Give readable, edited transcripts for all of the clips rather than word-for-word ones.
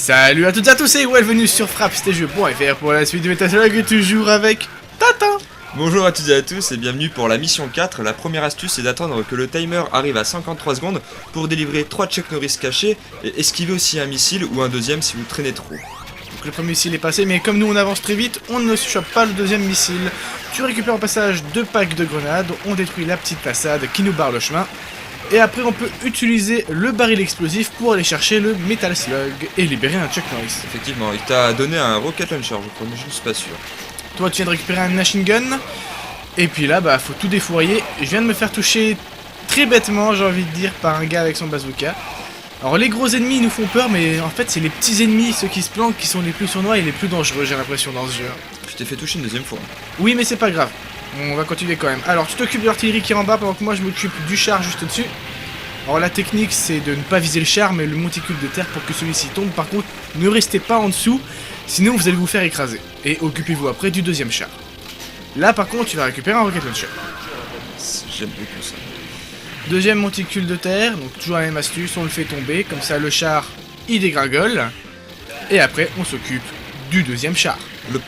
Salut à toutes et à tous et bienvenue sur frappestjeux.fr pour la suite du Metal Slug, toujours avec Tintin. Bonjour à toutes et à tous et bienvenue pour la mission 4. La première astuce est d'attendre que le timer arrive à 53 secondes pour délivrer 3 Chuck Norris cachés et esquiver aussi un missile ou un deuxième si vous traînez trop. Donc le premier missile est passé, mais comme nous on avance très vite, on ne chope pas le deuxième missile. Tu récupères au passage 2 packs de grenades, on détruit la petite façade qui nous barre le chemin. Et après on peut utiliser le baril explosif pour aller chercher le Metal Slug et libérer un Chuck Norris. Effectivement, il t'a donné un rocket launcher je crois, mais je ne suis pas sûr. Toi tu viens de récupérer un machine gun. Et puis là bah faut tout défourailler. Je viens de me faire toucher très bêtement, j'ai envie de dire, par un gars avec son bazooka. Alors les gros ennemis nous font peur, mais en fait c'est les petits ennemis, ceux qui se planquent, qui sont les plus sournois et les plus dangereux, j'ai l'impression, dans ce jeu. Je t'ai fait toucher une deuxième fois. Oui mais c'est pas grave, on va continuer quand même. Alors tu t'occupes de l'artillerie qui est en bas pendant que moi je m'occupe du char juste au-dessus. Alors la technique c'est de ne pas viser le char mais le monticule de terre pour que celui-ci tombe. Par contre ne restez pas en dessous, sinon vous allez vous faire écraser. Et occupez-vous après du deuxième char. Là par contre tu vas récupérer un rocket launcher. J'aime beaucoup ça. Deuxième monticule de terre, donc toujours la même astuce, on le fait tomber, comme ça le char il dégringole. Et après on s'occupe du deuxième char.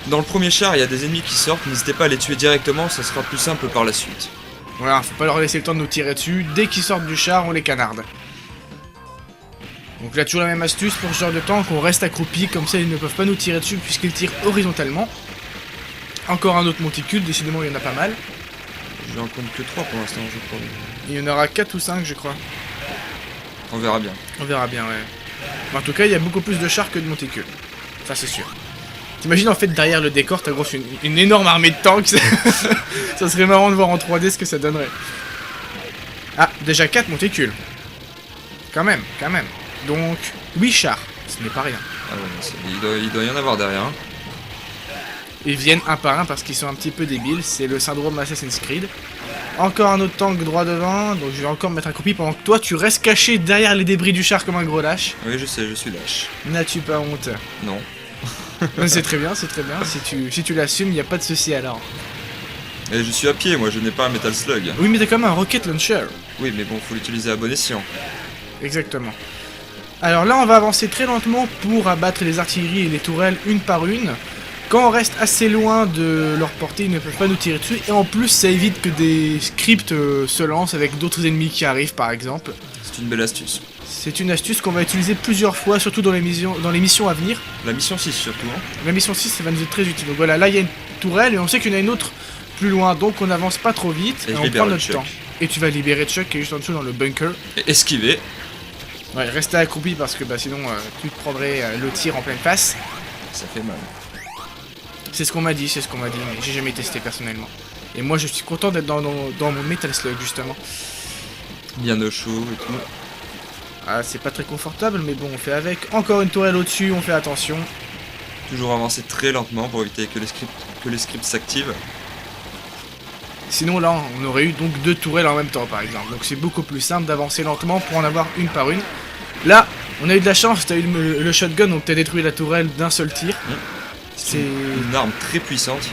Dans le premier char il y a des ennemis qui sortent, n'hésitez pas à les tuer directement, ça sera plus simple par la suite. Voilà, faut pas leur laisser le temps de nous tirer dessus, dès qu'ils sortent du char on les canarde. Donc là toujours la même astuce pour ce genre de tank, on reste accroupi, comme ça ils ne peuvent pas nous tirer dessus puisqu'ils tirent horizontalement. Encore un autre monticule, décidément il y en a pas mal. Je n'en compte que 3 pour l'instant je crois. Il y en aura 4 ou 5 je crois. On verra bien. On verra bien, ouais. Mais en tout cas il y a beaucoup plus de chars que de monticules. Ça c'est sûr. T'imagines en fait derrière le décor t'as grosse une énorme armée de tanks. Ça serait marrant de voir en 3D ce que ça donnerait. Ah, déjà 4 monticules. Quand même, quand même. Donc 8 chars, ce n'est pas rien. Ah ouais, il doit y en avoir derrière. Hein. Ils viennent un par un parce qu'ils sont un petit peu débiles, c'est le syndrome Assassin's Creed. Encore un autre tank droit devant, donc je vais encore me mettre un copie pendant que toi tu restes caché derrière les débris du char comme un gros lâche. Oui je sais, je suis lâche. N'as-tu pas honte? Non. C'est très bien, c'est très bien. Si tu l'assumes, il n'y a pas de souci alors. Et je suis à pied, moi je n'ai pas un Metal Slug. Oui, mais t'as quand même un rocket launcher. Oui, mais bon, faut l'utiliser à bon escient. Exactement. Alors là, on va avancer très lentement pour abattre les artilleries et les tourelles une par une. Quand on reste assez loin de leur portée, ils ne peuvent pas nous tirer dessus. Et en plus, ça évite que des scripts se lancent avec d'autres ennemis qui arrivent, par exemple. C'est une belle astuce. C'est une astuce qu'on va utiliser plusieurs fois, surtout dans les missions à venir. La mission 6 surtout. Hein. La mission 6, ça va nous être très utile. Donc voilà, là il y a une tourelle et on sait qu'il y en a une autre plus loin. Donc on n'avance pas trop vite et on prend notre temps. Et tu vas libérer Chuck qui est juste en dessous dans le bunker. Et esquiver. Ouais, rester accroupi parce que bah, sinon tu te prendrais le tir en pleine face. Ça fait mal. C'est ce qu'on m'a dit, mais j'ai jamais testé personnellement. Et moi je suis content d'être dans mon Metal Slug justement. Bien au chaud et tout. Ah, c'est pas très confortable, mais bon, on fait avec. Encore une tourelle au-dessus, on fait attention. Toujours avancer très lentement pour éviter que les scripts s'activent. Sinon, là, on aurait eu donc 2 tourelles en même temps, par exemple. Donc c'est beaucoup plus simple d'avancer lentement pour en avoir une par une. Là, on a eu de la chance, t'as eu le shotgun, donc t'as détruit la tourelle d'un seul tir. C'est une arme très puissante.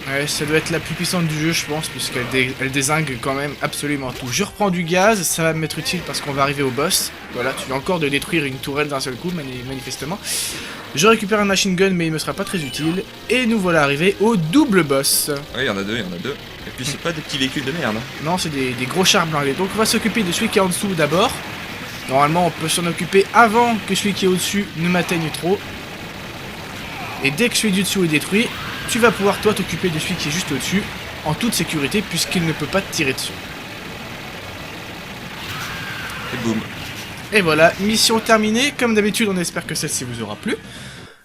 Ouais, ça doit être la plus puissante du jeu, je pense, puisqu'elle dézingue quand même absolument tout. Je reprends du gaz, ça va m'être utile parce qu'on va arriver au boss. Voilà, tu viens encore de détruire une tourelle d'un seul coup, manifestement. Je récupère un machine gun, mais il me sera pas très utile. Et nous voilà arrivés au double boss. Ouais, il y en a deux. Et puis c'est pas des petits véhicules de merde. Hein. Non, c'est des gros chars blindés. Donc on va s'occuper de celui qui est en dessous d'abord. Normalement, on peut s'en occuper avant que celui qui est au-dessus ne m'atteigne trop. Et dès que celui du dessous est détruit, tu vas pouvoir toi t'occuper de celui qui est juste au-dessus, en toute sécurité, puisqu'il ne peut pas te tirer dessus. Et boum. Et voilà, mission terminée. Comme d'habitude, on espère que celle-ci vous aura plu.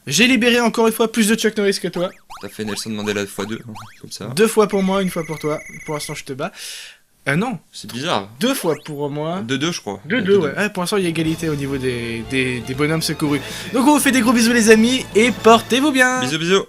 J'ai libéré encore une fois plus de Chuck Norris que toi. T'as fait Nelson Mandela x2, hein, comme ça. 2 fois pour moi, 1 fois pour toi. Pour l'instant, je te bats. Non. C'est bizarre. 2 fois pour moi. 2-2, je crois. 2-2, ouais. Ah, pour l'instant, il y a égalité au niveau des bonhommes secourus. Donc, on vous fait des gros bisous, les amis, et portez-vous bien. Bisous, bisous.